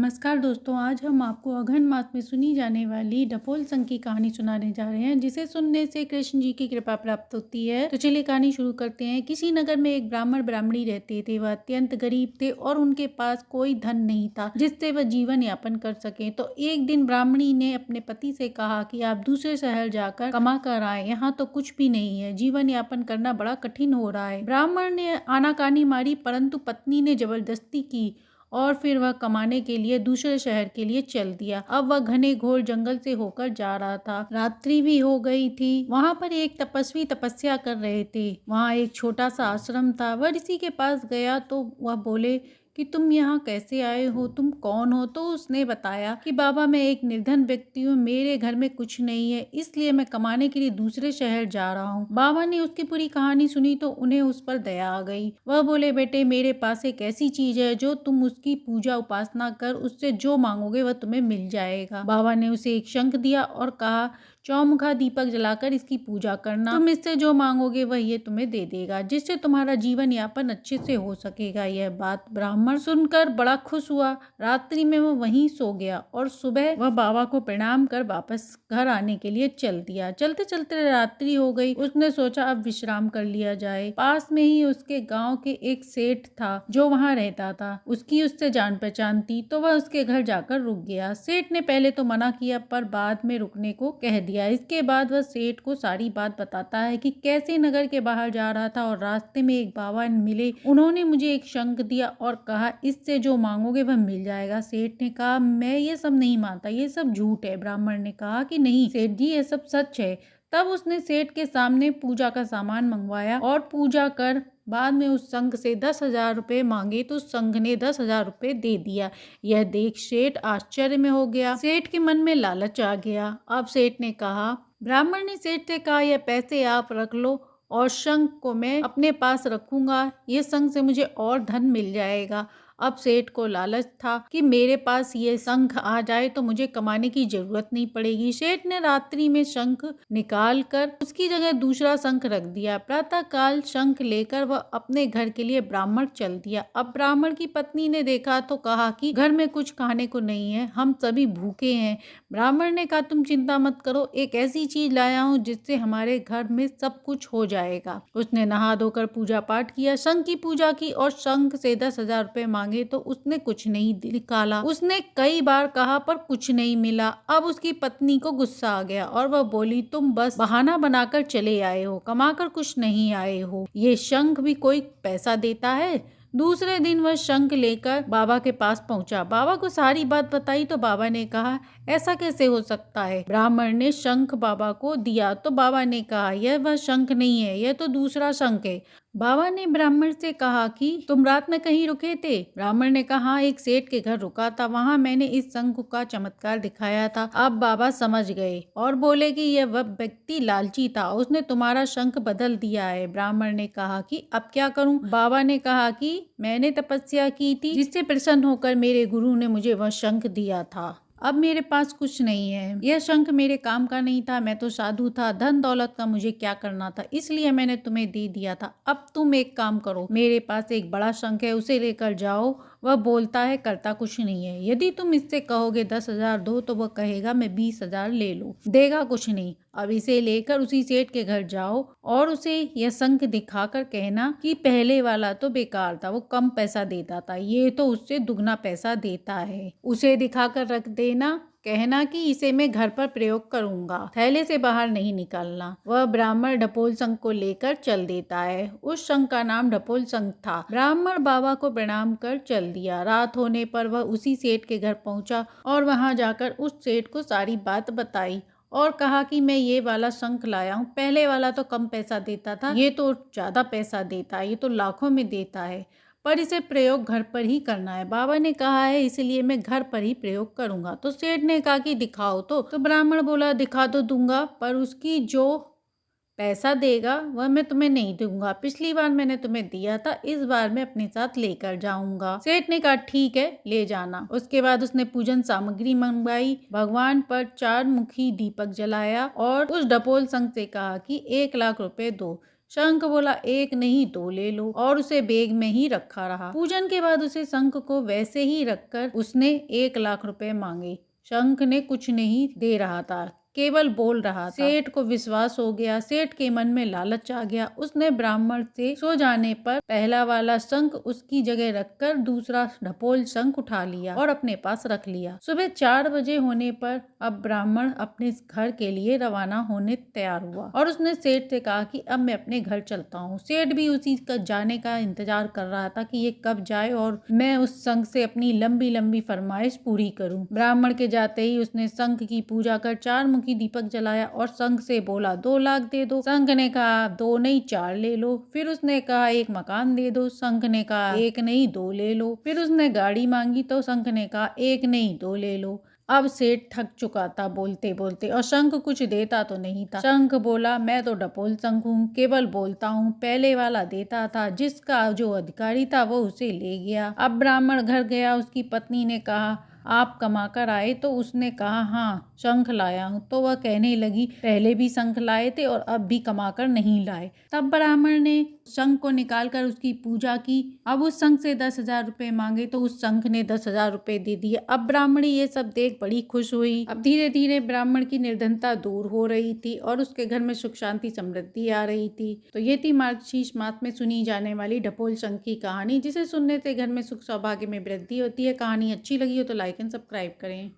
नमस्कार दोस्तों, आज हम आपको अघन मास में सुनी जाने वाली डपोल संघ की कहानी सुनाने जा रहे हैं, जिसे सुनने से कृष्ण जी की कृपा प्राप्त होती है। तो चलिए कहानी शुरू करते हैं। किसी नगर में एक ब्राह्मण ब्राह्मणी रहते थे। वह अत्यंत गरीब थे और उनके पास कोई धन नहीं था जिससे वह जीवन यापन कर सके। तो एक दिन ब्राह्मणी ने अपने पति से कहा कि आप दूसरे शहर जाकर कमा कर आए, यहाँ तो कुछ भी नहीं है, जीवन यापन करना बड़ा कठिन हो रहा है। ब्राह्मण ने आनाकानी मारी, परंतु पत्नी ने जबरदस्ती की और फिर वह कमाने के लिए दूसरे शहर के लिए चल दिया। अब वह घने घोर जंगल से होकर जा रहा था। रात्रि भी हो गई थी। वहां पर एक तपस्वी तपस्या कर रहे थे। वहां एक छोटा सा आश्रम था। वह ऋषि के पास गया तो वह बोले कि तुम यहाँ कैसे आए हो, तुम कौन हो? तो उसने बताया कि बाबा, मैं एक निर्धन व्यक्ति हूँ, मेरे घर में कुछ नहीं है, इसलिए मैं कमाने के लिए दूसरे शहर जा रहा हूँ। बाबा ने उसकी पूरी कहानी सुनी तो उन्हें उस पर दया आ गई। वह बोले, बेटे, मेरे पास एक ऐसी चीज है जो तुम उसकी पूजा उपासना कर उससे जो मांगोगे वह तुम्हें मिल जाएगा। बाबा ने उसे एक शंख दिया और कहा, चौमुखा दीपक जलाकर इसकी पूजा करना, तुम इससे जो मांगोगे वह ये तुम्हें दे देगा, जिससे तुम्हारा जीवन यापन अच्छे से हो सकेगा। यह बात ब्राह्मण सुनकर बड़ा खुश हुआ। रात्रि में वह वहीं सो गया और सुबह वह बाबा को प्रणाम कर वापस घर आने के लिए चल दिया। चलते चलते रात्रि हो गई। उसने सोचा अब विश्राम कर लिया जाए। पास में ही उसके गांव के एक सेठ था जो वहां रहता था। उसकी उससे जान पहचान थी तो वह उसके घर जाकर रुक गया। सेठ ने पहले तो मना किया पर बाद में रुकने को कह दिया। इसके बाद वह सेठ को सारी बात बताता है कि कैसे नगर के बाहर जा रहा था और रास्ते में एक बाबा मिले। उन्होंने मुझे एक शंख दिया और कहा, इससे जो मांगोगे वह मिल जाएगा। सेठ ने कहा, मैं ये सब नहीं मानता, ये सब झूठ है। ब्राह्मण ने कहा कि नहीं सेठ जी, ये सब सच है। तब उसने सेठ के सामने पूजा का सामान मंगवाया और पूजा कर बाद में उस संघ से 10,000 रुपए मांगे तो संघ ने 10,000 रुपए दे दिया। यह देख सेठ आश्चर्य में हो गया। सेठ के मन में लालच आ गया। अब सेठ ने कहा, ब्राह्मण ने सेठ से कहा, यह पैसे आप रख लो और शंख को मैं अपने पास रखूंगा, ये शंख से मुझे और धन मिल जाएगा। अब सेठ को लालच था कि मेरे पास ये शंख आ जाए तो मुझे कमाने की जरूरत नहीं पड़ेगी। सेठ ने रात्रि में शंख निकाल कर उसकी जगह दूसरा शंख रख दिया। प्रातः काल शंख लेकर वह अपने घर के लिए ब्राह्मण चल दिया। अब ब्राह्मण की पत्नी ने देखा तो कहा कि घर में कुछ खाने को नहीं है, हम सभी भूखे हैं। ब्राह्मण ने कहा, तुम चिंता मत करो, एक ऐसी चीज लाया हूँ जिससे हमारे घर में सब कुछ हो जाएगा। उसने नहा धोकर पूजा पाठ किया, शंख की पूजा की और शंख से 10,000 रुपए मांगे तो उसने कुछ नहीं निकाला। उसने कई बार कहा पर कुछ नहीं मिला। अब उसकी पत्नी को गुस्सा आ गया और वह बोली, तुम बस बहाना बनाकर चले आए हो, कमाकर कुछ नहीं आए हो, ये शंख भी कोई पैसा देता है? दूसरे दिन वह शंख लेकर बाबा के पास पहुंचा। बाबा को सारी बात बताई तो बाबा ने कहा, ऐसा कैसे हो सकता है? ब्राह्मण ने शंख बाबा को दिया तो बाबा ने कहा, यह वह शंख नहीं है, यह तो दूसरा शंख है। बाबा ने ब्राह्मण से कहा कि तुम रात में कहीं रुके थे? ब्राह्मण ने कहा, हाँ, एक सेठ के घर रुका था, वहां मैंने इस शंख का चमत्कार दिखाया था। अब बाबा समझ गए और बोले कि यह वह व्यक्ति लालची था, उसने तुम्हारा शंख बदल दिया है। ब्राह्मण ने कहा कि अब क्या करूं? बाबा ने कहा कि मैंने तपस्या की थी जिससे प्रसन्न होकर मेरे गुरु ने मुझे वह शंख दिया था। अब मेरे पास कुछ नहीं है, यह शंख मेरे काम का नहीं था, मैं तो साधु था, धन दौलत का मुझे क्या करना था, इसलिए मैंने तुम्हें दे दिया था। अब तुम एक काम करो, मेरे पास एक बड़ा शंख है, उसे लेकर जाओ। वह बोलता है, करता कुछ नहीं है। यदि तुम इससे कहोगे 10,000 दो तो वह कहेगा मैं 20,000 ले लो, देगा कुछ नहीं। अब इसे लेकर उसी सेठ के घर जाओ और उसे यह शंख दिखाकर कहना कि पहले वाला तो बेकार था, वो कम पैसा देता था, ये तो उससे दुगना पैसा देता है। उसे दिखाकर रख देना, कहना कि इसे मैं घर पर प्रयोग करूंगा, थैले से बाहर नहीं निकालना। वह ब्राह्मण ढपोल शंख को लेकर चल देता है। उस शंख का नाम ढपोल शंख था। ब्राह्मण बाबा को प्रणाम कर चल दिया। रात होने पर वह उसी सेठ के घर पहुंचा और वहां जाकर उस सेठ को सारी बात बताई और कहा कि मैं ये वाला शंख लाया हूँ, पहले वाला तो कम पैसा देता था, ये तो ज्यादा पैसा देता है, ये तो लाखों में देता है, पर इसे प्रयोग घर पर ही करना है। बाबा ने कहा है इसलिए मैं घर पर ही प्रयोग करूंगा। तो सेठ ने कहा कि दिखाओ तो ब्राह्मण बोला, दिखा तो दूंगा पर उसकी जो पैसा देगा वह मैं तुम्हें नहीं दूंगा, पिछली बार मैंने तुम्हें दिया था, इस बार मैं अपने साथ लेकर जाऊंगा। सेठ ने कहा ठीक है, ले जाना। उसके बाद उसने पूजन सामग्री मंगवाई, भगवान पर 4 मुखी दीपक जलाया और उस डपोल संघ से कहा कि 1 लाख रुपए दो। शंख बोला 1 नहीं 2 ले लो और उसे बैग में ही रखा रहा। पूजन के बाद उसे शंख को वैसे ही रखकर उसने 1 लाख रुपए मांगे। शंख ने कुछ नहीं दे रहा था, केवल बोल रहा था। सेठ को विश्वास हो गया। सेठ के मन में लालच आ गया। उसने ब्राह्मण से सो जाने पर पहला वाला शंख उसकी जगह रखकर दूसरा ढपोल शंख उठा लिया और अपने पास रख लिया। सुबह 4 बजे होने पर अब ब्राह्मण अपने घर के लिए रवाना होने तैयार हुआ और उसने सेठ से कहा कि अब मैं अपने घर चलता हूँ। सेठ भी उसी का जाने का इंतजार कर रहा था कि ये कब जाए और मैं उस शंख से अपनी लंबी लंबी फरमाइश पूरी करूँ। ब्राह्मण के जाते ही उसने शंख की पूजा कर 4 मुखी दीपक जलाया और शंख से बोला 2 लाख दे दो। शंख ने कहा 2 नहीं 4 ले लो। फिर उसने कहा 1 मकान दे दो। शंख ने कहा 1 नहीं 2 ले लो। फिर उसने गाड़ी मांगी तो शंख ने कहा 1 नहीं 2 ले लो। अब सेठ थक चुका था बोलते बोलते और शंख कुछ देता तो नहीं था। शंख बोला मैं तो डपोल शंख हूँ, केवल बोलता हूँ। पहले वाला देता था, जिसका जो अधिकारी था वो उसे ले गया। अब ब्राह्मण घर गया। उसकी पत्नी ने कहा आप कमा कर आए? तो उसने कहा हाँ शंख लाया हूँ। तो वह कहने लगी पहले भी शंख लाए थे और अब भी कमा कर नहीं लाए। तब ब्राह्मण ने शंख को निकाल कर उसकी पूजा की। अब उस शंख से 10,000 रुपए मांगे तो उस शंख ने 10,000 रुपए दे दिए। अब ब्राह्मणी ये सब देख बड़ी खुश हुई। अब धीरे धीरे ब्राह्मण की निर्धनता दूर हो रही थी और उसके घर में सुख शांति समृद्धि आ रही थी। तो ये थी मार्गशीर्ष मास में सुनी जाने वाली ढपोल शंख की कहानी, जिसे सुनने से घर में सुख सौभाग्य में वृद्धि होती है। कहानी अच्छी लगी हो तो लाइक एंड सब्सक्राइब करें।